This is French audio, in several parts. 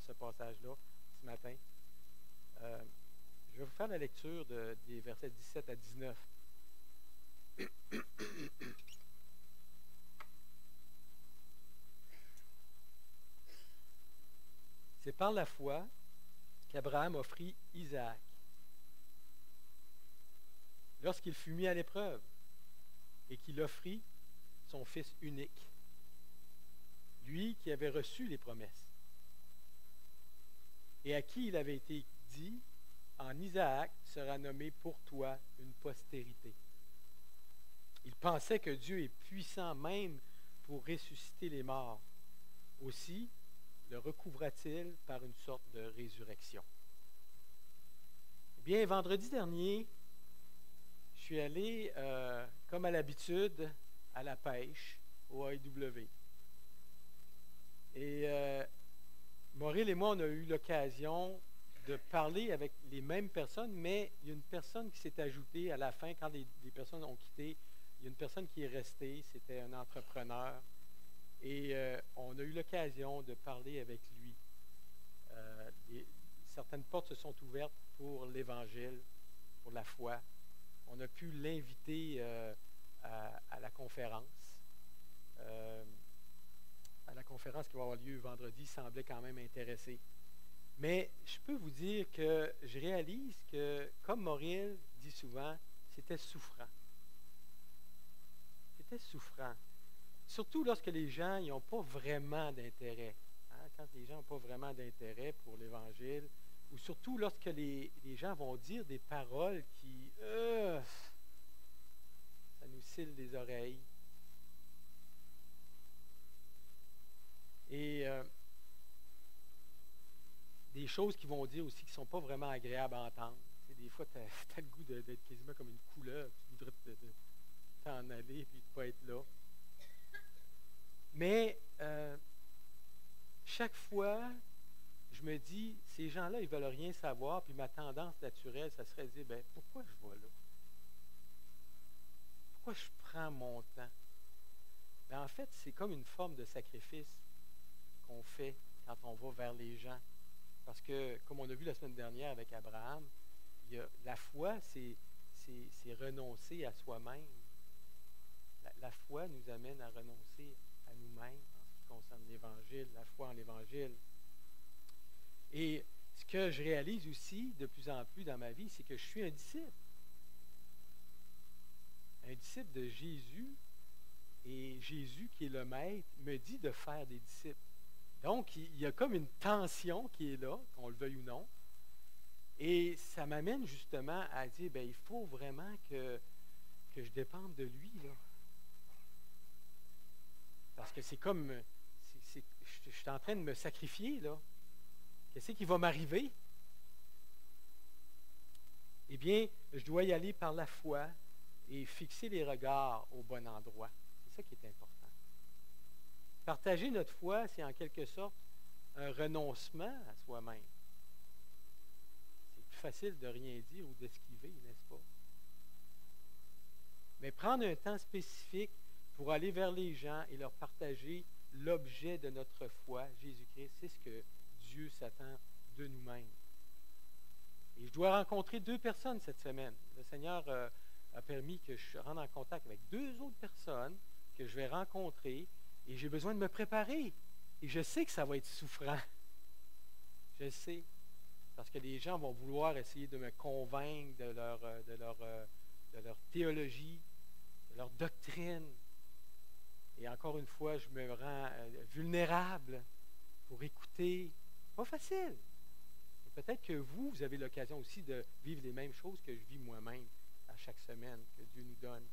ce passage-là ce matin. Je vais vous faire la lecture des versets 17 à 19. C'est par la foi qu'Abraham offrit Isaac lorsqu'il fut mis à l'épreuve et qu'il offrit son fils unique, lui qui avait reçu les promesses et à qui il avait été dit, en Isaac sera nommé pour toi une postérité. Il pensait que Dieu est puissant même pour ressusciter les morts. Aussi le recouvra-t-il par une sorte de résurrection. Eh bien, vendredi dernier, je suis allé, comme à l'habitude, à la pêche, au AEW. Et Maureen et moi, on a eu l'occasion de parler avec les mêmes personnes, mais il y a une personne qui s'est ajoutée à la fin, quand les personnes ont quitté, il y a une personne qui est restée, c'était un entrepreneur. Et on a eu l'occasion de parler avec lui. Certaines portes se sont ouvertes pour l'Évangile, pour la foi. On a pu l'inviter à la conférence. À la conférence qui va avoir lieu vendredi, semblait quand même intéressé. Mais je peux vous dire que je réalise que, comme Mauriel dit souvent, c'était souffrant. C'était souffrant. Surtout lorsque les gens n'ont pas vraiment d'intérêt. Hein? Quand les gens n'ont pas vraiment d'intérêt pour l'Évangile, ou surtout lorsque les gens vont dire des paroles qui, ça nous scille les oreilles. Et des choses qu'ils vont dire aussi qui ne sont pas vraiment agréables à entendre. Tu sais, des fois, tu as le goût d'être quasiment comme une couleuvre. Tu voudrais t'en aller et de ne pas être là. Mais chaque fois, je me dis, ces gens-là, ils ne veulent rien savoir, puis ma tendance naturelle, ça serait de dire, ben, pourquoi je vais là? Pourquoi je prends mon temps? Ben, en fait, c'est comme une forme de sacrifice qu'on fait quand on va vers les gens. Parce que, comme on a vu la semaine dernière avec Abraham, la foi, c'est renoncer à soi-même. La foi nous amène à renoncer à nous-mêmes en ce qui concerne l'Évangile, la foi en l'Évangile. Et ce que je réalise aussi de plus en plus dans ma vie, c'est que je suis un disciple. Un disciple de Jésus. Et Jésus, qui est le Maître, me dit de faire des disciples. Donc, il y a comme une tension qui est là, qu'on le veuille ou non. Et ça m'amène justement à dire, bien, il faut vraiment que je dépende de lui, là. Parce que c'est comme, je suis en train de me sacrifier, là. Qu'est-ce qui va m'arriver? Eh bien, je dois y aller par la foi et fixer les regards au bon endroit. C'est ça qui est important. Partager notre foi, c'est en quelque sorte un renoncement à soi-même. C'est plus facile de rien dire ou d'esquiver, n'est-ce pas? Mais prendre un temps spécifique pour aller vers les gens et leur partager l'objet de notre foi, Jésus-Christ, c'est ce que Dieu s'attend de nous-mêmes. Et je dois rencontrer 2 personnes cette semaine. Le Seigneur a permis que je rentre en contact avec 2 autres personnes que je vais rencontrer et j'ai besoin de me préparer. Et je sais que ça va être souffrant. Je le sais. Parce que les gens vont vouloir essayer de me convaincre de leur théologie, de leur doctrine. Et encore une fois, je me rends vulnérable pour écouter. Pas facile. Et peut-être que vous avez l'occasion aussi de vivre les mêmes choses que je vis moi-même à chaque semaine que Dieu nous donne.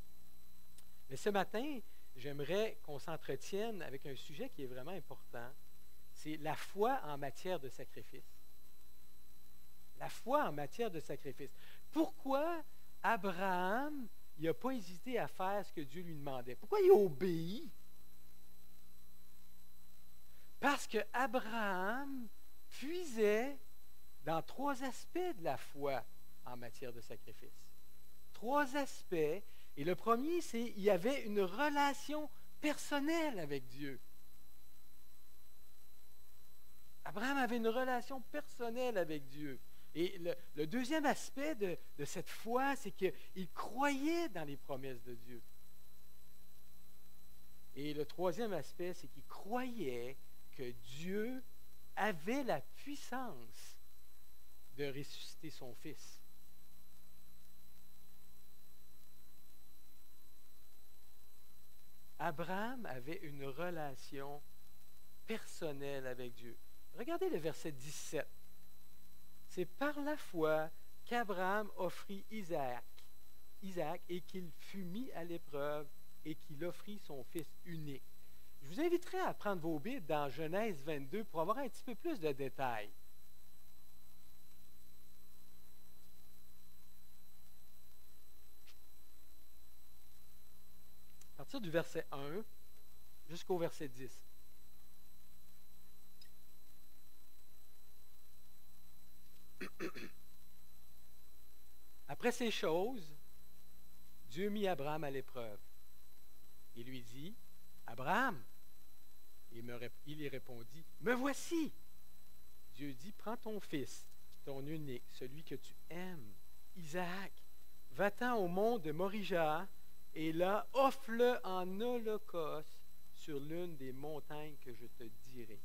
Mais ce matin, j'aimerais qu'on s'entretienne avec un sujet qui est vraiment important. C'est la foi en matière de sacrifice. La foi en matière de sacrifice. Pourquoi Abraham, il n'a pas hésité à faire ce que Dieu lui demandait? Pourquoi il a obéi? Parce que Abraham puisait dans 3 aspects de la foi en matière de sacrifice. 3 aspects. Et le premier, c'est qu'il y avait une relation personnelle avec Dieu. Abraham avait une relation personnelle avec Dieu. Et le deuxième aspect de cette foi, c'est qu'il croyait dans les promesses de Dieu. Et le troisième aspect, c'est qu'il croyait que Dieu avait la puissance de ressusciter son Fils. Abraham avait une relation personnelle avec Dieu. Regardez le verset 17. C'est par la foi qu'Abraham offrit Isaac et qu'il fut mis à l'épreuve et qu'il offrit son fils unique. Je vous inviterai à prendre vos Bibles dans Genèse 22 pour avoir un petit peu plus de détails. À partir du verset 1 jusqu'au verset 10. Après ces choses, Dieu mit Abraham à l'épreuve. Il lui dit, « Abraham !» Il y répondit, « Me voici !» Dieu dit, « Prends ton fils, ton unique, celui que tu aimes, Isaac, va-t'en au mont de Morija, et là, offre-le en holocauste sur l'une des montagnes que je te dirai. »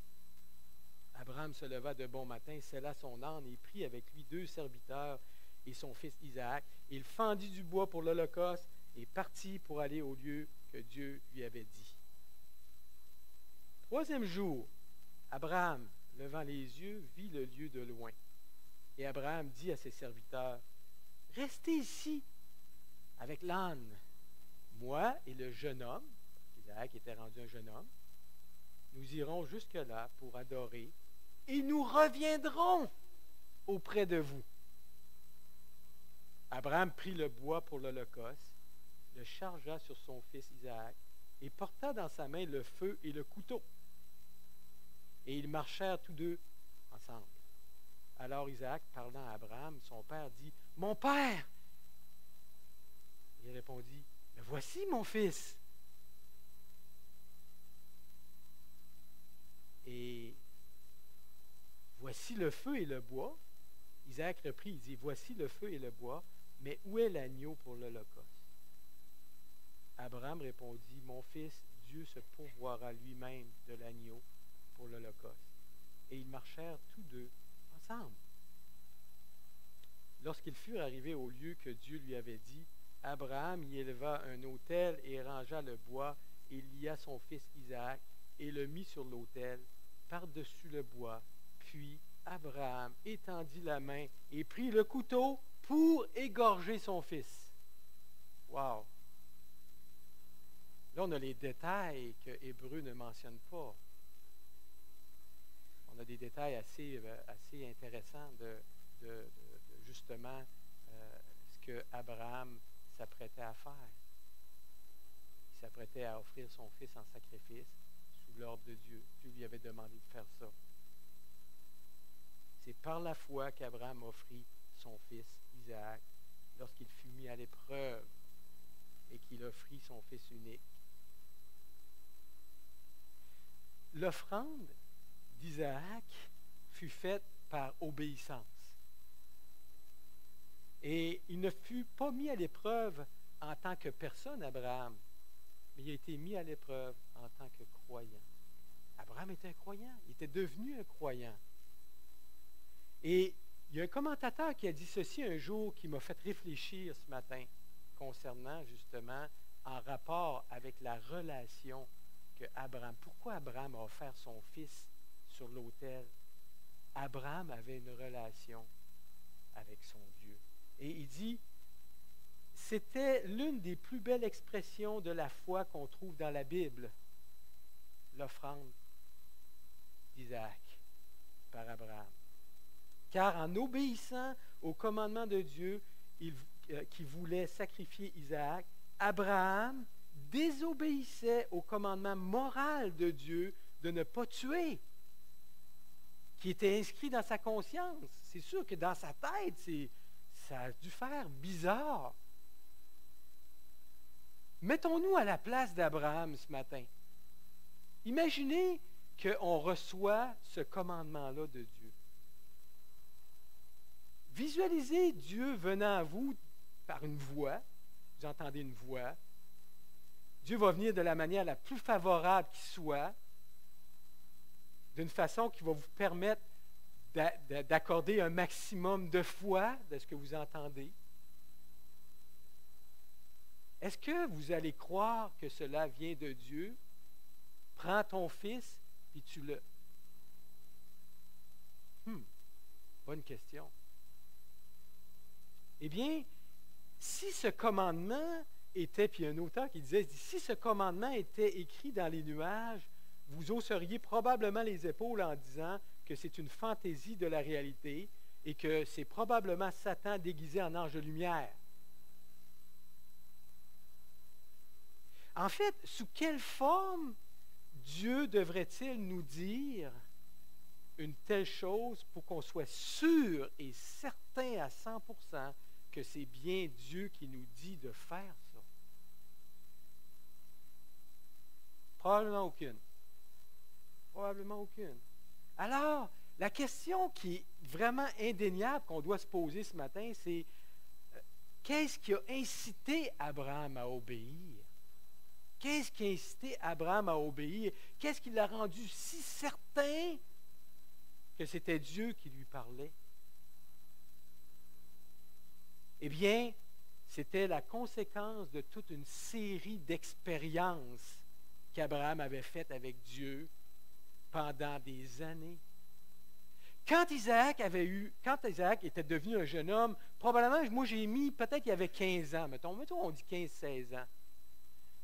Abraham se leva de bon matin, sella son âne et prit avec lui 2 serviteurs et son fils Isaac. Il fendit du bois pour l'holocauste et partit pour aller au lieu que Dieu lui avait dit. 3e jour, Abraham, levant les yeux, vit le lieu de loin. Et Abraham dit à ses serviteurs, « Restez ici avec l'âne. Moi et le jeune homme, Isaac était rendu un jeune homme, nous irons jusque-là pour adorer et nous reviendrons auprès de vous. » Abraham prit le bois pour l'holocauste, le chargea sur son fils Isaac et porta dans sa main le feu et le couteau. Et ils marchèrent tous deux ensemble. Alors Isaac, parlant à Abraham, son père, dit, « Mon père !» Il répondit, « Mais voici mon fils. » Et voici le feu et le bois. Isaac reprit, il dit, « Voici le feu et le bois, mais où est l'agneau pour l'holocauste? » Abraham répondit, « Mon fils, Dieu se pourvoira lui-même de l'agneau pour l'holocauste. » Et ils marchèrent tous deux ensemble. Lorsqu'ils furent arrivés au lieu que Dieu lui avait dit, Abraham y éleva un autel et rangea le bois, et il lia son fils Isaac et le mit sur l'autel par-dessus le bois. Puis Abraham étendit la main et prit le couteau pour égorger son fils. Wow! Là, on a les détails que Hébreu ne mentionne pas. On a des détails assez intéressants de justement ce que Abraham s'apprêtait à faire. Il s'apprêtait à offrir son fils en sacrifice sous l'ordre de Dieu. Dieu lui avait demandé de faire ça. C'est par la foi qu'Abraham offrit son fils Isaac lorsqu'il fut mis à l'épreuve et qu'il offrit son fils unique. L'offrande d'Isaac fut faite par obéissance. Et il ne fut pas mis à l'épreuve en tant que personne, Abraham, mais il a été mis à l'épreuve en tant que croyant. Abraham était un croyant, il était devenu un croyant. Et il y a un commentateur qui a dit ceci un jour qui m'a fait réfléchir ce matin concernant justement en rapport avec la relation que Abraham. Pourquoi Abraham a offert son fils sur l'autel? Abraham avait une relation avec son Dieu. Et il dit, c'était l'une des plus belles expressions de la foi qu'on trouve dans la Bible, l'offrande d'Isaac par Abraham. Car en obéissant au commandement de Dieu qui voulait sacrifier Isaac, Abraham désobéissait au commandement moral de Dieu de ne pas tuer, qui était inscrit dans sa conscience. C'est sûr que dans sa tête, ça a dû faire bizarre. Mettons-nous à la place d'Abraham ce matin. Imaginez qu'on reçoit ce commandement-là de Dieu. Visualisez Dieu venant à vous par une voix. Vous entendez une voix. Dieu va venir de la manière la plus favorable qui soit, d'une façon qui va vous permettre d'accorder un maximum de foi de ce que vous entendez. Est-ce que vous allez croire que cela vient de Dieu? Prends ton fils, puis tue-le. Bonne question. Eh bien, si ce commandement était, puis il y a un auteur qui disait, si ce commandement était écrit dans les nuages, vous hausseriez probablement les épaules en disant que c'est une fantaisie de la réalité et que c'est probablement Satan déguisé en ange de lumière. En fait, sous quelle forme Dieu devrait-il nous dire une telle chose pour qu'on soit sûr et certain à 100% que c'est bien Dieu qui nous dit de faire ça? Probablement aucune. Probablement aucune. Alors, la question qui est vraiment indéniable qu'on doit se poser ce matin, c'est qu'est-ce qui a incité Abraham à obéir? Qu'est-ce qui a incité Abraham à obéir? Qu'est-ce qui l'a rendu si certain que c'était Dieu qui lui parlait? Eh bien, c'était la conséquence de toute une série d'expériences qu'Abraham avait faites avec Dieu pendant des années. Quand Isaac était devenu un jeune homme, probablement, moi j'ai mis, peut-être qu'il avait 15 ans, mettons on dit 15-16 ans.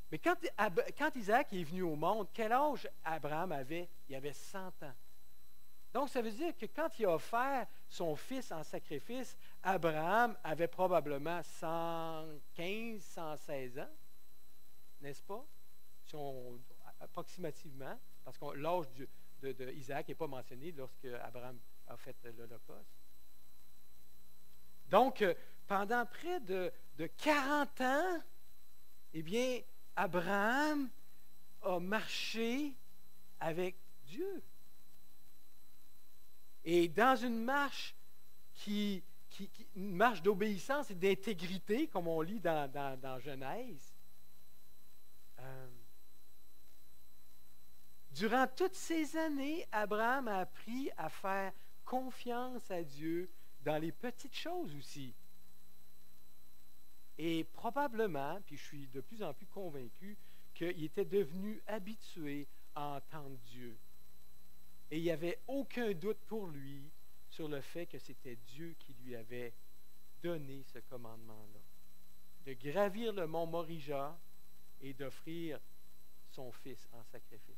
Mais quand Isaac est venu au monde, quel âge Abraham avait? Il avait 100 ans. Donc, ça veut dire que quand il a offert son fils en sacrifice, Abraham avait probablement 115, 116 ans, n'est-ce pas? Approximativement, parce que l'âge d'Isaac n'est pas mentionné lorsque Abraham a fait l'Holocauste. Donc, pendant près de 40 ans, eh bien, Abraham a marché avec Dieu. Et dans une marche une marche d'obéissance et d'intégrité, comme on lit dans Genèse, durant toutes ces années, Abraham a appris à faire confiance à Dieu dans les petites choses aussi. Et probablement, puis je suis de plus en plus convaincu, qu'il était devenu habitué à entendre Dieu. Et il n'y avait aucun doute pour lui sur le fait que c'était Dieu qui lui avait donné ce commandement-là. De gravir le mont Morija et d'offrir son fils en sacrifice.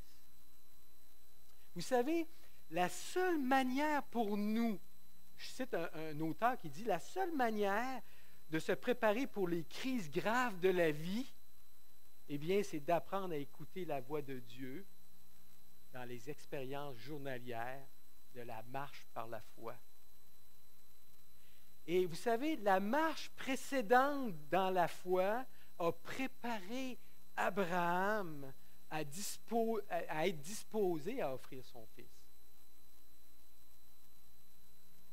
Vous savez, la seule manière pour nous, je cite un auteur qui dit, la seule manière de se préparer pour les crises graves de la vie, eh bien, c'est d'apprendre à écouter la voix de Dieu dans les expériences journalières de la marche par la foi. Et vous savez, la marche précédente dans la foi a préparé Abraham à être disposé à offrir son fils.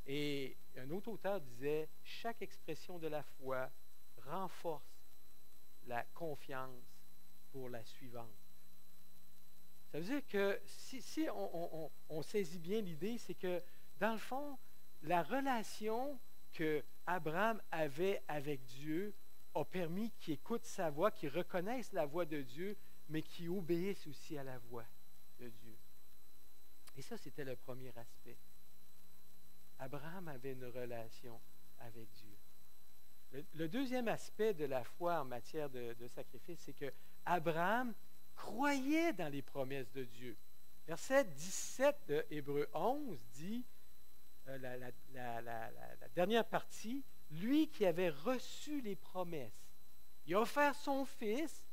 Et un autre auteur disait, chaque expression de la foi renforce la confiance pour la suivante. Ça veut dire que si on saisit bien l'idée, c'est que, dans le fond, la relation que Abraham avait avec Dieu a permis qu'il écoute sa voix, qu'il reconnaisse la voix de Dieu, mais qu'il obéisse aussi à la voix de Dieu. Et ça, c'était le premier aspect. Abraham avait une relation avec Dieu. Le deuxième aspect de la foi en matière de sacrifice, c'est que Abraham croyait dans les promesses de Dieu. Verset 17 de Hébreux 11 dit, la dernière partie, lui qui avait reçu les promesses. Il a offert son fils,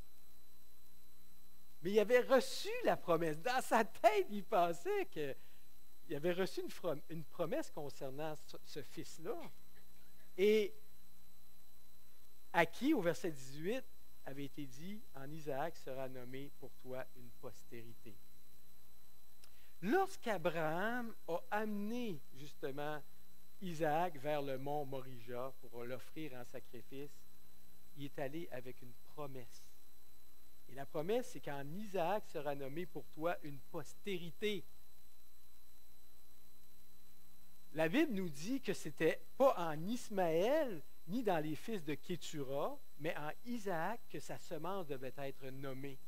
mais il avait reçu la promesse. Dans sa tête, il pensait qu'il avait reçu une promesse concernant ce fils-là. Et à qui, au verset 18, avait été dit, en Isaac sera nommé pour toi une postérité. Lorsqu'Abraham a amené justement Isaac vers le mont Morija pour l'offrir en sacrifice, il est allé avec une promesse. Et la promesse, c'est qu'en Isaac sera nommé pour toi une postérité. La Bible nous dit que ce n'était pas en Ismaël, ni dans les fils de Kétura, mais en Isaac que sa semence devait être nommée.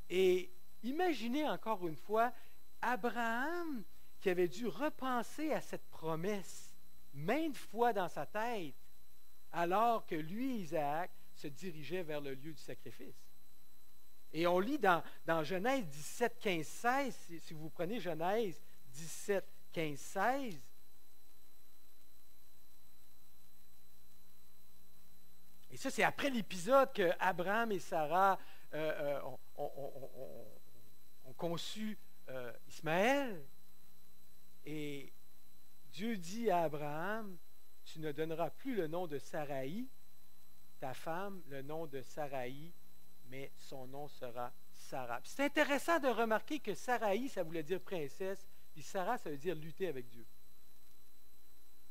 Et imaginez encore une fois, Abraham qui avait dû repenser à cette promesse maintes fois dans sa tête, alors que lui, Isaac, se dirigeait vers le lieu du sacrifice. Et on lit dans Genèse 17, 15, 16, si vous prenez Genèse 17, 15, 16, et ça, c'est après l'épisode que Abraham et Sarah ont conçu Ismaël. Et Dieu dit à Abraham, tu ne donneras plus le nom de Saraï, ta femme, le nom de Saraï, mais son nom sera Sarah. C'est intéressant de remarquer que Saraï, ça voulait dire princesse, puis Sarah, ça veut dire lutter avec Dieu.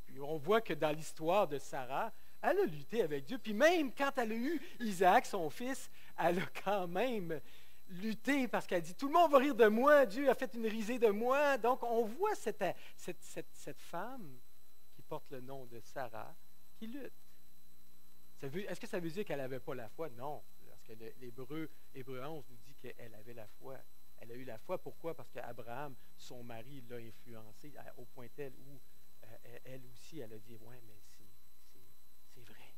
Puis on voit que dans l'histoire de Sarah, elle a lutté avec Dieu. Puis même quand elle a eu Isaac, son fils, elle a quand même lutté parce qu'elle dit, tout le monde va rire de moi, Dieu a fait une risée de moi. Donc on voit cette femme qui porte le nom de Sarah qui lutte. Est-ce que ça veut dire qu'elle n'avait pas la foi? Non. Parce que l'Hébreu 11 nous dit qu'elle avait la foi. Elle a eu la foi. Pourquoi? Parce qu'Abraham, son mari, l'a influencée au point tel où elle aussi, elle a dit, ouais, mais c'est vrai.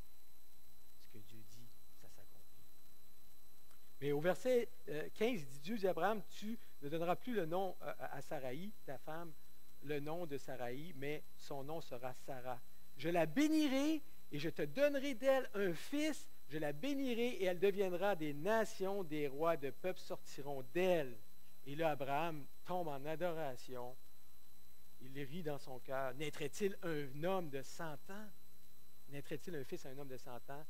Ce que Dieu dit, ça s'accomplit. Mais au verset 15, il dit, Dieu dit à Abraham, tu ne donneras plus le nom à Saraï, ta femme, le nom de Saraï, mais son nom sera Sarah. Je la bénirai et je te donnerai d'elle un fils, je la bénirai et elle deviendra des nations, des rois de peuples sortiront d'elle. Et là, Abraham tombe en adoration. Il rit dans son cœur. Naîtrait-il un homme de 100 ans? Naîtrait-il un fils à un homme de 100 ans?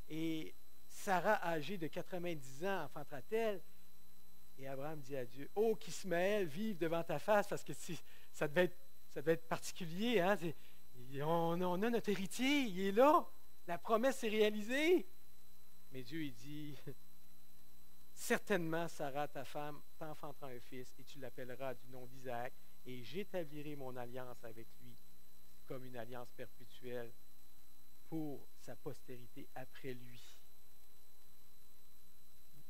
Et Sarah, âgée de 90 ans, enfantera-t-elle? Et Abraham dit à Dieu, oh, qu'Ismaël vive devant ta face, parce que ça devait être particulier. Hein? On a notre héritier, il est là. La promesse s'est réalisée. Mais Dieu, il dit, certainement, Sarah, ta femme, t'enfantera un fils, et tu l'appelleras du nom d'Isaac, et j'établirai mon alliance avec lui comme une alliance perpétuelle pour sa postérité après lui.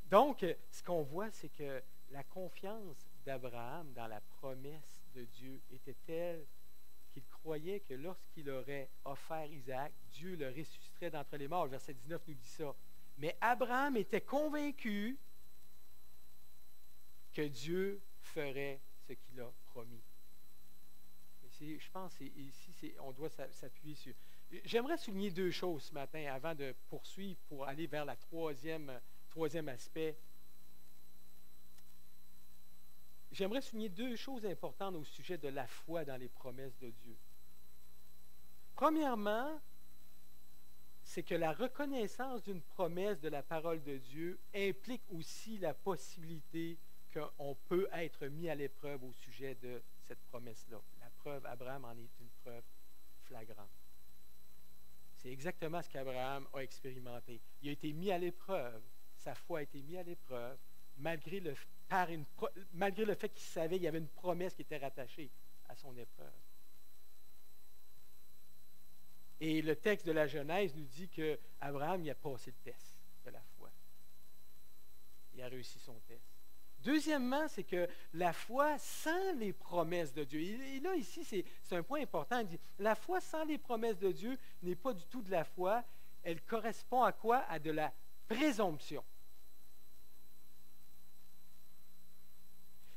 Donc, ce qu'on voit, c'est que la confiance d'Abraham dans la promesse de Dieu était telle qu'il croyait que lorsqu'il aurait offert Isaac, Dieu le ressusciterait d'entre les morts. Le verset 19 nous dit ça. Mais Abraham était convaincu que Dieu ferait ce qu'il a promis. Je pense qu'ici, on doit s'appuyer sur... J'aimerais souligner deux choses ce matin avant de poursuivre pour aller vers la troisième aspect. J'aimerais souligner deux choses importantes au sujet de la foi dans les promesses de Dieu. Premièrement, c'est que la reconnaissance d'une promesse de la parole de Dieu implique aussi la possibilité qu'on peut être mis à l'épreuve au sujet de cette promesse-là. La preuve, Abraham en est une preuve flagrante. C'est exactement ce qu'Abraham a expérimenté. Il a été mis à l'épreuve. Sa foi a été mise à l'épreuve, malgré le fait qu'il savait qu'il y avait une promesse qui était rattachée à son épreuve. Et le texte de la Genèse nous dit qu'Abraham il a passé le test de la foi. Il a réussi son test. Deuxièmement, c'est que la foi sans les promesses de Dieu. Et là, ici, c'est un point important. Il dit, la foi sans les promesses de Dieu n'est pas du tout de la foi. Elle correspond à quoi? À de la présomption.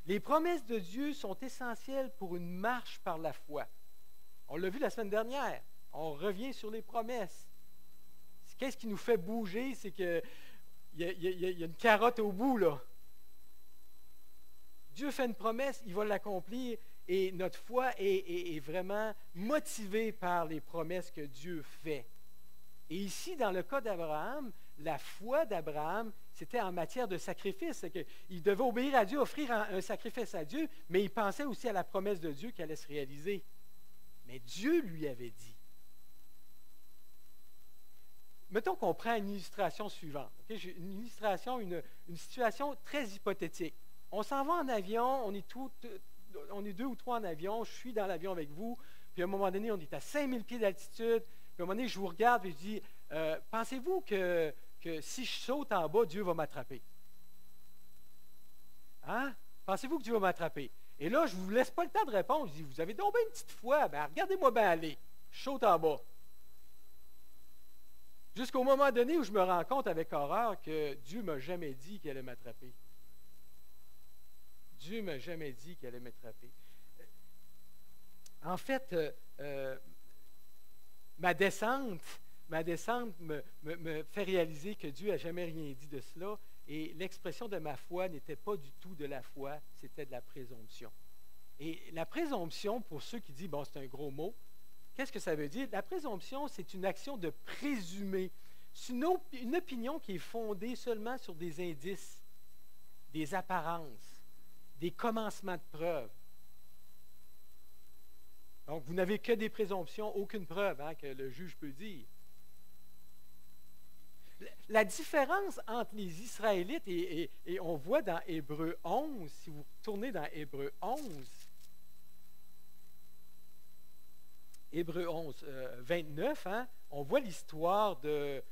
Les promesses de Dieu sont essentielles pour une marche par la foi. On l'a vu la semaine dernière. On revient sur les promesses. Qu'est-ce qui nous fait bouger? C'est qu'il y a une carotte au bout, là. Dieu fait une promesse, il va l'accomplir et notre foi est vraiment motivée par les promesses que Dieu fait. Et ici, dans le cas d'Abraham, la foi d'Abraham, c'était en matière de sacrifice. C'est qu'il devait obéir à Dieu, offrir un sacrifice à Dieu, mais il pensait aussi à la promesse de Dieu qui allait se réaliser. Mais Dieu lui avait dit. Mettons qu'on prend une illustration suivante. Okay? Une illustration, une situation très hypothétique. On s'en va en avion, on est 2 ou 3 en avion, je suis dans l'avion avec vous, puis à un moment donné, on est à 5000 pieds d'altitude, puis à un moment donné, je vous regarde et je dis, pensez-vous que si je saute en bas, Dieu va m'attraper? Hein? Pensez-vous que Dieu va m'attraper? Et là, je ne vous laisse pas le temps de répondre. Je dis, vous avez donc bien une petite foi, ben regardez-moi bien aller. Je saute en bas. Jusqu'au moment donné où je me rends compte avec horreur que Dieu ne m'a jamais dit qu'il allait m'attraper. Dieu ne m'a jamais dit qu'il allait m'attraper. En fait, ma descente me fait réaliser que Dieu n'a jamais rien dit de cela. Et l'expression de ma foi n'était pas du tout de la foi, c'était de la présomption. Et la présomption, pour ceux qui disent, bon, c'est un gros mot, qu'est-ce que ça veut dire? La présomption, c'est une action de présumer. C'est une opinion qui est fondée seulement sur des indices, des apparences, des commencements de preuves. Donc, vous n'avez que des présomptions, aucune preuve que le juge peut dire. La différence entre les Israélites, et on voit dans Hébreux 11, si vous tournez dans Hébreux 11, Hébreux 11, 29, on voit l'histoire des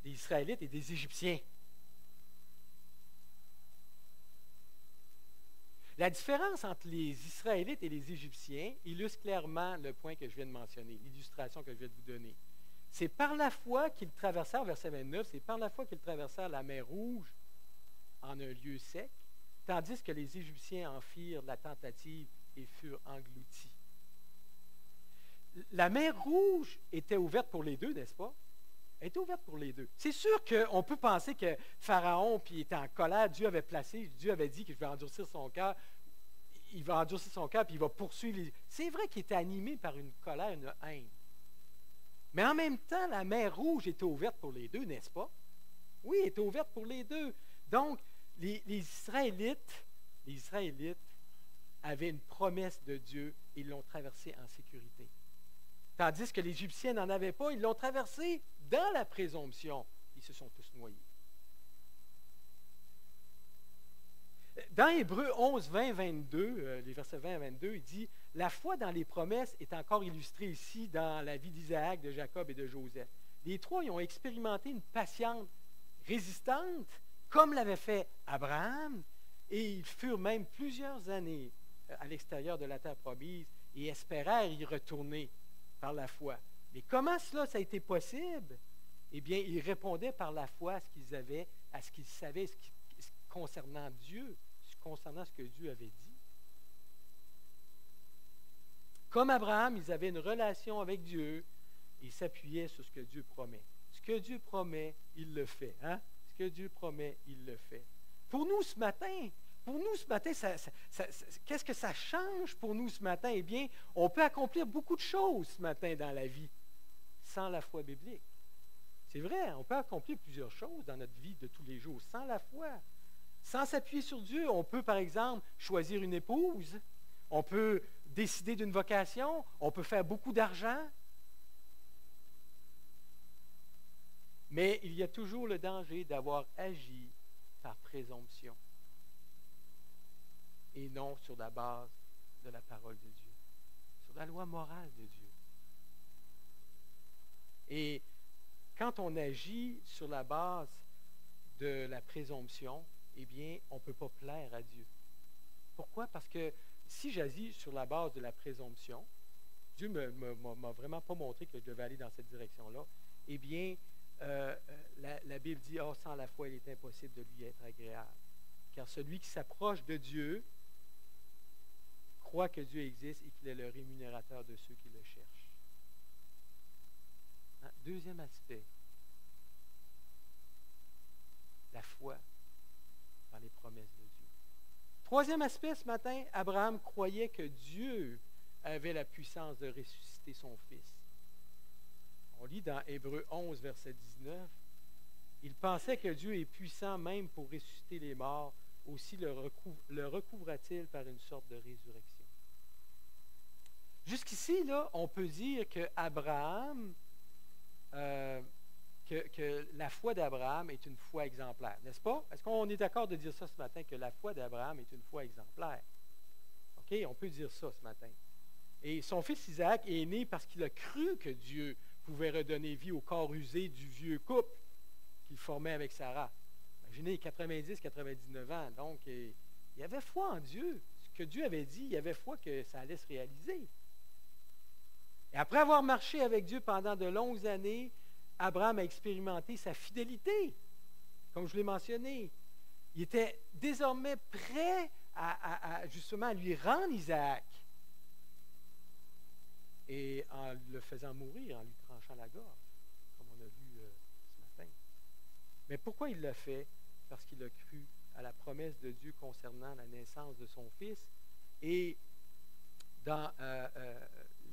Israélites et des Égyptiens. La différence entre les Israélites et les Égyptiens illustre clairement le point que je viens de mentionner, l'illustration que je viens de vous donner. C'est par la foi qu'ils traversèrent, verset 29, c'est par la foi qu'ils traversèrent la mer Rouge en un lieu sec, tandis que les Égyptiens en firent la tentative et furent engloutis. La mer Rouge était ouverte pour les deux, n'est-ce pas? Elle était ouverte pour les deux. C'est sûr qu'on peut penser que Pharaon puis était en colère, Dieu avait dit que je vais endurcir son cœur. Il va endurcir son cœur puis il va poursuivre les... C'est vrai qu'il était animé par une colère, une haine. Mais en même temps, la mer Rouge était ouverte pour les deux, n'est-ce pas? Oui, elle était ouverte pour les deux. Donc, les Israélites avaient une promesse de Dieu et ils l'ont traversée en sécurité. Tandis que les Égyptiens n'en avaient pas, ils l'ont traversée dans la présomption. Ils se sont tous noyés. Dans Hébreux 11, 20, 22, les versets 20 à 22, il dit « La foi dans les promesses est encore illustrée ici dans la vie d'Isaac, de Jacob et de Joseph. Les trois ils ont expérimenté une patience résistante, comme l'avait fait Abraham, et ils furent même plusieurs années à l'extérieur de la terre promise et espérèrent y retourner par la foi. Mais comment cela ça a été possible? Eh bien, ils répondaient par la foi à ce qu'ils avaient, à ce qu'ils savaient concernant Dieu, concernant ce que Dieu avait dit. Comme Abraham, ils avaient une relation avec Dieu et ils s'appuyaient sur ce que Dieu promet. Ce que Dieu promet, il le fait. Ce que Dieu promet, il le fait. Pour nous ce matin, qu'est-ce que ça change pour nous ce matin? Eh bien, on peut accomplir beaucoup de choses ce matin dans la vie sans la foi biblique. C'est vrai, on peut accomplir plusieurs choses dans notre vie de tous les jours sans la foi. Sans s'appuyer sur Dieu, on peut, par exemple, choisir une épouse, on peut décider d'une vocation, on peut faire beaucoup d'argent. Mais il y a toujours le danger d'avoir agi par présomption et non sur la base de la parole de Dieu, sur la loi morale de Dieu. Et quand on agit sur la base de la présomption, eh bien, on ne peut pas plaire à Dieu. Pourquoi? Parce que si j'agis sur la base de la présomption, Dieu ne m'a vraiment pas montré que je devais aller dans cette direction-là, eh bien, la Bible dit, « sans la foi, il est impossible de lui être agréable. » Car celui qui s'approche de Dieu croit que Dieu existe et qu'il est le rémunérateur de ceux qui le cherchent. Deuxième aspect, la foi dans les promesses de Dieu. Troisième aspect ce matin, Abraham croyait que Dieu avait la puissance de ressusciter son fils. On lit dans Hébreux 11, verset 19, « Il pensait que Dieu est puissant même pour ressusciter les morts, aussi le recouvra-t-il par une sorte de résurrection. » Jusqu'ici, là, on peut dire que Abraham, que la foi d'Abraham est une foi exemplaire, n'est-ce pas? Est-ce qu'on est d'accord de dire ça ce matin, que la foi d'Abraham est une foi exemplaire? OK, on peut dire ça ce matin. Et son fils Isaac est né parce qu'il a cru que Dieu pouvait redonner vie au corps usé du vieux couple qu'il formait avec Sarah. Imaginez, 90-99 ans, donc il y avait foi en Dieu. Ce que Dieu avait dit, il y avait foi que ça allait se réaliser. Et après avoir marché avec Dieu pendant de longues années, Abraham a expérimenté sa fidélité, comme je l'ai mentionné. Il était désormais prêt justement à lui rendre Isaac. Et en le faisant mourir, en lui tranchant la gorge, comme on a vu ce matin. Mais pourquoi il l'a fait? Parce qu'il a cru à la promesse de Dieu concernant la naissance de son fils. Et dans,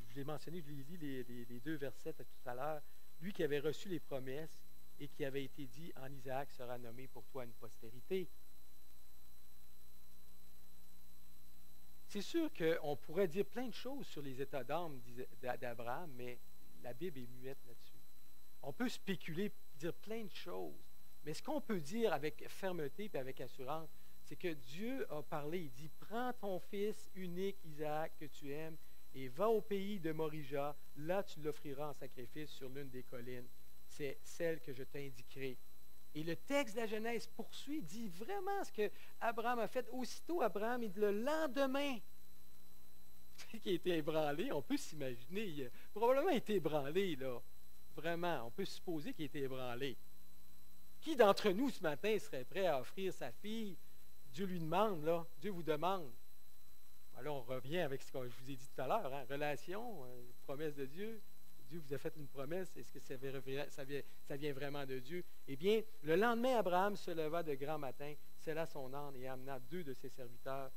je l'ai mentionné, je l'ai dit les deux versets tout à l'heure, lui qui avait reçu les promesses et qui avait été dit, en Isaac sera nommé pour toi une postérité. C'est sûr qu'on pourrait dire plein de choses sur les états d'âme d'Abraham, mais la Bible est muette là-dessus. On peut spéculer, dire plein de choses, mais ce qu'on peut dire avec fermeté et avec assurance, c'est que Dieu a parlé, il dit, prends ton fils unique, Isaac, que tu aimes, et va au pays de Morija, là tu l'offriras en sacrifice sur l'une des collines. C'est celle que je t'indiquerai. Et le texte de la Genèse poursuit, dit vraiment ce que Abraham a fait. Aussitôt, Abraham, le lendemain, qui a été ébranlé, on peut s'imaginer, il a probablement été ébranlé, là. Vraiment, on peut supposer qu'il a été ébranlé. Qui d'entre nous, ce matin, serait prêt à offrir sa fille? Dieu lui demande, là, Dieu vous demande. Alors, on revient avec ce que je vous ai dit tout à l'heure, hein, relation, promesse de Dieu. Dieu vous a fait une promesse, est-ce que ça vient vraiment de Dieu? Eh bien, le lendemain, Abraham se leva de grand matin, sella son âne et amena 2 de ses serviteurs,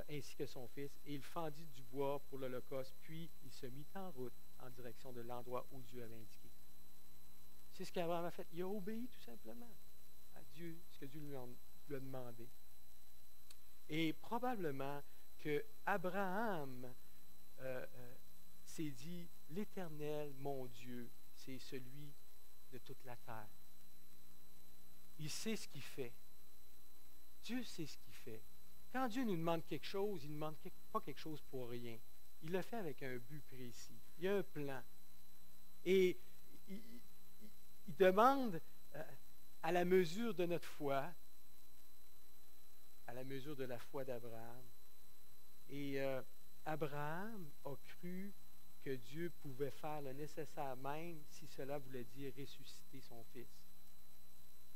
ainsi que son fils, et il fendit du bois pour l'Holocauste, puis il se mit en route en direction de l'endroit où Dieu avait indiqué. C'est ce qu'Abraham a fait. Il a obéi tout simplement à Dieu, ce que Dieu lui a demandé. Et probablement que Abraham s'est dit, l'Éternel, mon Dieu, c'est celui de toute la terre. Il sait ce qu'il fait. Dieu sait ce qu'il fait. Quand Dieu nous demande quelque chose, il ne demande pas quelque chose pour rien. Il le fait avec un but précis. Il y a un plan. Et il demande à la mesure de notre foi, à la mesure de la foi d'Abraham. Et Abraham a cru que Dieu pouvait faire le nécessaire, même si cela voulait dire ressusciter son fils.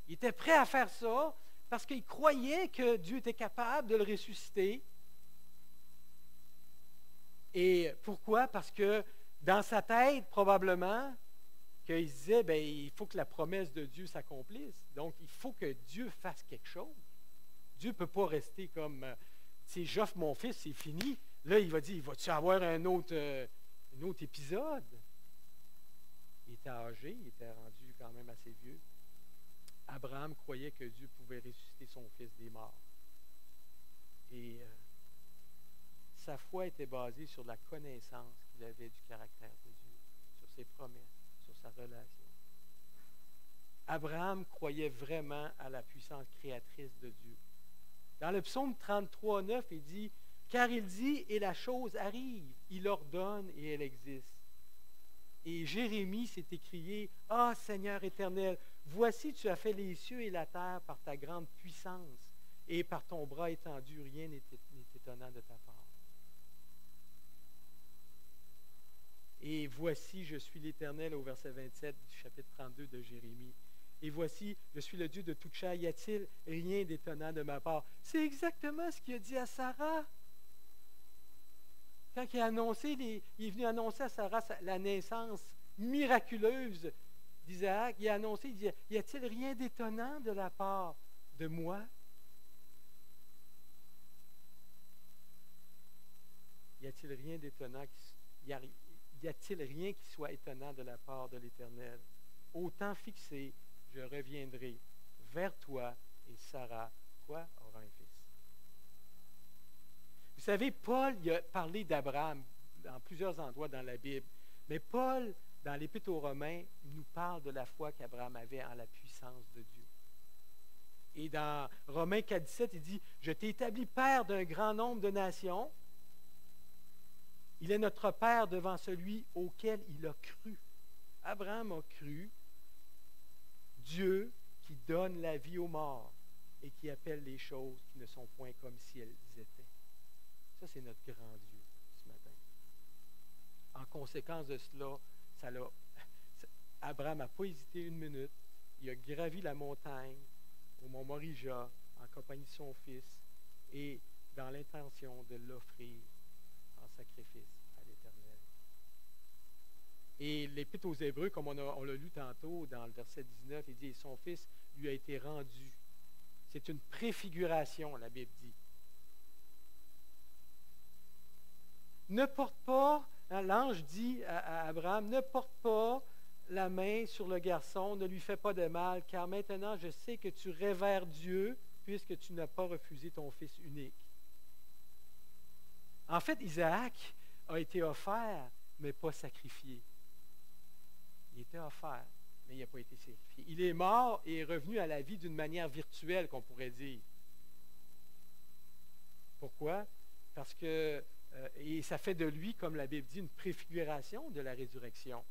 Il était prêt à faire ça parce qu'il croyait que Dieu était capable de le ressusciter. Et pourquoi? Parce que dans sa tête, probablement, qu'il se disait, bien, il faut que la promesse de Dieu s'accomplisse. Donc, il faut que Dieu fasse quelque chose. Dieu ne peut pas rester comme, si j'offre mon fils, c'est fini. Là, il va dire, va-tu avoir un autre épisode? Il était âgé, il était rendu quand même assez vieux. Abraham croyait que Dieu pouvait ressusciter son fils des morts. Et sa foi était basée sur la connaissance qu'il avait du caractère de Dieu, sur ses promesses, sur sa relation. Abraham croyait vraiment à la puissance créatrice de Dieu. Dans le psaume 33, 9, il dit, « Car il dit, et la chose arrive, il ordonne et elle existe. » Et Jérémie s'est écrié, « Ah, Seigneur éternel, voici tu as fait les cieux et la terre par ta grande puissance, et par ton bras étendu, rien n'est étonnant de ta part. » Et voici, je suis l'Éternel au verset 27 du chapitre 32 de Jérémie. Et voici, je suis le Dieu de toute chair. Y a-t-il rien d'étonnant de ma part? C'est exactement ce qu'il a dit à Sarah. Quand il est venu annoncer à Sarah la naissance miraculeuse d'Isaac, il a annoncé, il dit, y a-t-il rien d'étonnant de la part de moi? Y a-t-il rien d'étonnant? y a-t-il rien qui soit étonnant de la part de l'Éternel? Au temps fixé, je reviendrai vers toi et Sarah, quoi, aura un fils. Vous savez, Paul il a parlé d'Abraham dans plusieurs endroits dans la Bible, mais Paul, dans l'Épître aux Romains, nous parle de la foi qu'Abraham avait en la puissance de Dieu. Et dans Romains 4,17, il dit, « Je t'ai établi père d'un grand nombre de nations. » Il est notre père devant celui auquel il a cru. Abraham a cru Dieu qui donne la vie aux morts et qui appelle les choses qui ne sont point comme si elles étaient. Ça, c'est notre grand Dieu ce matin. En conséquence de cela, Abraham n'a pas hésité une minute. Il a gravi la montagne au mont Morija en compagnie de son fils et dans l'intention de l'offrir en sacrifice à l'Éternel. Et l'Épître aux Hébreux, comme on l'a lu tantôt dans le verset 19, il dit « Son fils lui a été rendu ». C'est une préfiguration, la Bible dit. Ne porte pas, l'ange dit à Abraham, ne porte pas la main sur le garçon, ne lui fais pas de mal, car maintenant je sais que tu révères Dieu, puisque tu n'as pas refusé ton fils unique. En fait, Isaac a été offert, mais pas sacrifié. Il était offert, mais il n'a pas été sacrifié. Il est mort et est revenu à la vie d'une manière virtuelle, qu'on pourrait dire. Pourquoi? Parce que, et ça fait de lui, comme la Bible dit, une préfiguration de la résurrection.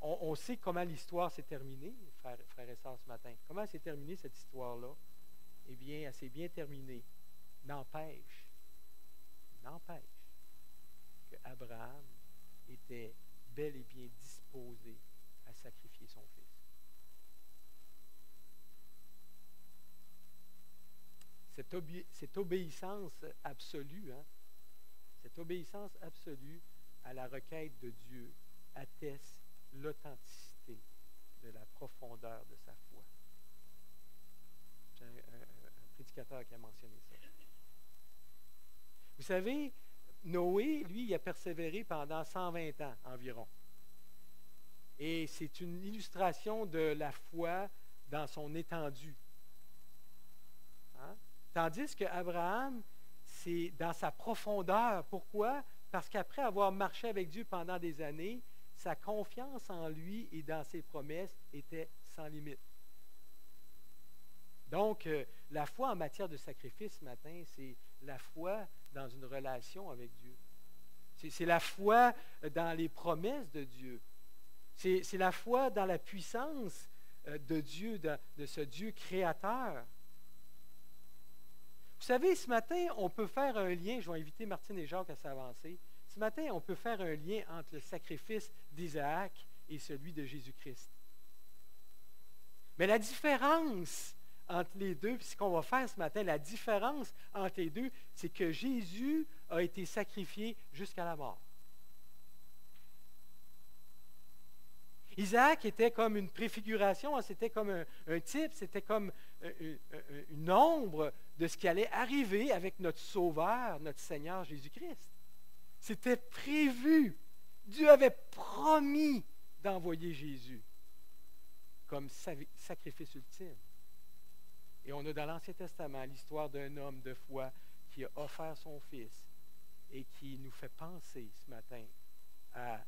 On sait comment l'histoire s'est terminée, frères et sœurs, ce matin. Comment s'est terminée cette histoire-là? Eh bien, elle s'est bien terminée. N'empêche que Abraham était bel et bien disposé à sacrifier son fils. Cette obéissance absolue, cette obéissance absolue à la requête de Dieu atteste l'authenticité de la profondeur de sa foi. J'ai un prédicateur qui a mentionné ça. Vous savez, Noé, lui, il a persévéré pendant 120 ans environ. Et c'est une illustration de la foi dans son étendue. Tandis qu'Abraham, c'est dans sa profondeur. Pourquoi? Parce qu'après avoir marché avec Dieu pendant des années, sa confiance en lui et dans ses promesses était sans limite. Donc, la foi en matière de sacrifice ce matin, c'est la foi dans une relation avec Dieu. C'est la foi dans les promesses de Dieu. C'est la foi dans la puissance de Dieu, de ce Dieu créateur. Vous savez, ce matin, on peut faire un lien, je vais inviter Martine et Jacques à s'avancer. Ce matin, on peut faire un lien entre le sacrifice d'Isaac et celui de Jésus-Christ. Mais la différence entre les deux, puis ce qu'on va faire ce matin, la différence entre les deux, c'est que Jésus a été sacrifié jusqu'à la mort. Isaac était comme une préfiguration, c'était comme un type, c'était comme une ombre de ce qui allait arriver avec notre Sauveur, notre Seigneur Jésus-Christ. C'était prévu. Dieu avait promis d'envoyer Jésus comme sacrifice ultime. Et on a dans l'Ancien Testament l'histoire d'un homme de foi qui a offert son Fils et qui nous fait penser ce matin à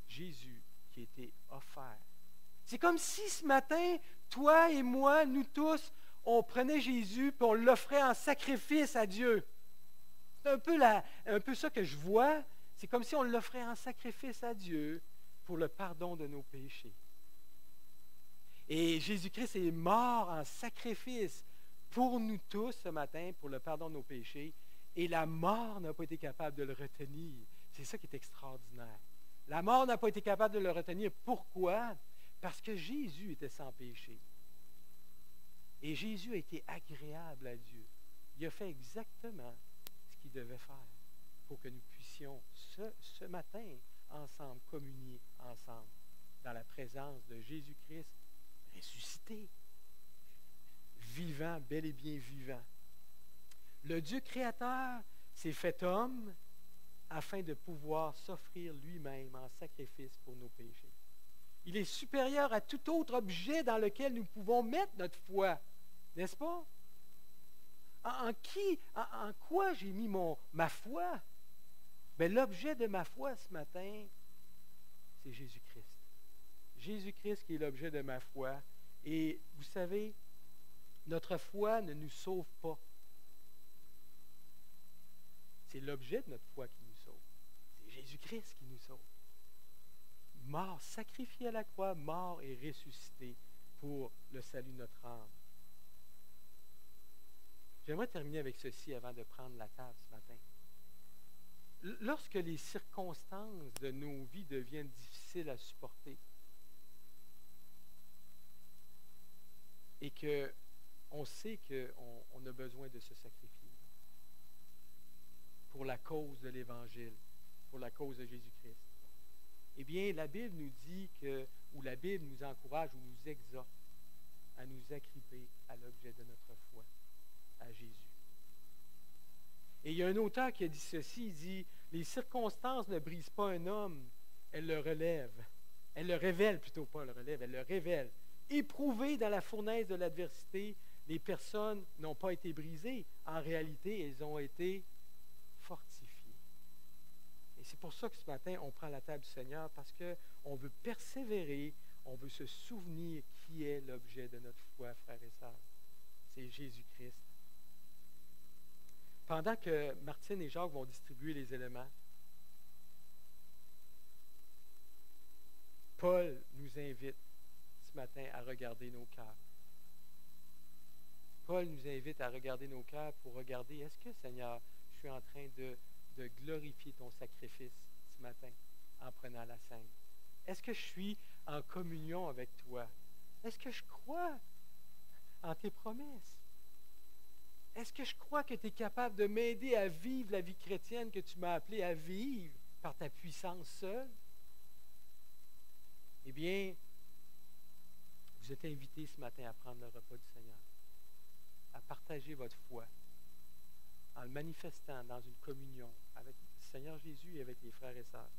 Jésus qui a été offert. C'est comme si ce matin, toi et moi, nous tous, on prenait Jésus et on l'offrait en sacrifice à Dieu. C'est un peu ça que je vois. C'est comme si on l'offrait en sacrifice à Dieu pour le pardon de nos péchés. Et Jésus-Christ est mort en sacrifice pour nous tous ce matin, pour le pardon de nos péchés. Et la mort n'a pas été capable de le retenir. C'est ça qui est extraordinaire. La mort n'a pas été capable de le retenir. Pourquoi? Parce que Jésus était sans péché. Et Jésus a été agréable à Dieu. Il a fait exactement ce qu'il devait faire pour que nous puissions ce matin ensemble communier ensemble dans la présence de Jésus-Christ ressuscité, vivant, bel et bien vivant. Le Dieu créateur s'est fait homme afin de pouvoir s'offrir lui-même en sacrifice pour nos péchés. Il est supérieur à tout autre objet dans lequel nous pouvons mettre notre foi, n'est-ce pas? En quoi j'ai mis ma foi? Bien, l'objet de ma foi ce matin, c'est Jésus-Christ. Jésus-Christ qui est l'objet de ma foi. Et vous savez, notre foi ne nous sauve pas. C'est l'objet de notre foi qui nous sauve. C'est Jésus-Christ qui nous sauve. Mort, sacrifié à la croix, mort et ressuscité pour le salut de notre âme. J'aimerais terminer avec ceci avant de prendre la table ce matin. Lorsque les circonstances de nos vies deviennent difficiles à supporter et qu'on sait qu'on a besoin de se sacrifier pour la cause de l'Évangile, pour la cause de Jésus-Christ, eh bien, la Bible nous dit ou la Bible nous encourage ou nous exhorte à nous agripper à l'objet de notre foi, à Jésus. Et il y a un auteur qui a dit ceci, il dit, « Les circonstances ne brisent pas un homme, elles le relèvent. Elles le révèlent, plutôt pas le relève, elles le révèlent. Éprouvées dans la fournaise de l'adversité, les personnes n'ont pas été brisées. En réalité, elles ont été fortifiées. » Et c'est pour ça que ce matin, on prend la table du Seigneur, parce qu'on veut persévérer, on veut se souvenir qui est l'objet de notre foi, frères et sœurs. C'est Jésus-Christ. Pendant que Martine et Jacques vont distribuer les éléments, Paul nous invite ce matin à regarder nos cœurs. Paul nous invite à regarder nos cœurs pour regarder, est-ce que, Seigneur, je suis en train de glorifier ton sacrifice ce matin en prenant la scène? Est-ce que je suis en communion avec toi? Est-ce que je crois en tes promesses? Est-ce que je crois que tu es capable de m'aider à vivre la vie chrétienne que tu m'as appelé à vivre par ta puissance seule? Eh bien, vous êtes invités ce matin à prendre le repas du Seigneur, à partager votre foi en le manifestant dans une communion avec le Seigneur Jésus et avec les frères et sœurs.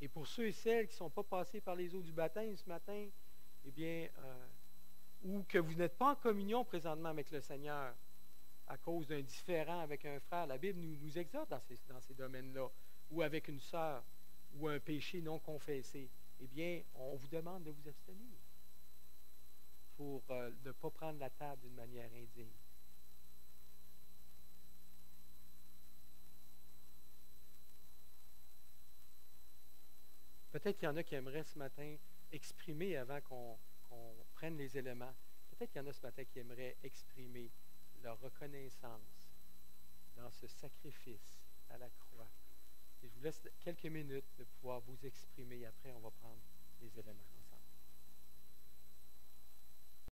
Et pour ceux et celles qui ne sont pas passés par les eaux du baptême ce matin, eh bien, ou que vous n'êtes pas en communion présentement avec le Seigneur à cause d'un différend avec un frère, la Bible nous exhorte dans ces domaines-là, ou avec une sœur, ou un péché non confessé, eh bien, on vous demande de vous abstenir pour ne pas prendre la table d'une manière indigne. Peut-être qu'il y en a qui aimeraient ce matin exprimer, avant qu'on prenne les éléments, peut-être qu'il y en a ce matin qui aimeraient exprimer leur reconnaissance dans ce sacrifice à la croix. Et je vous laisse quelques minutes de pouvoir vous exprimer. Après, on va prendre les éléments.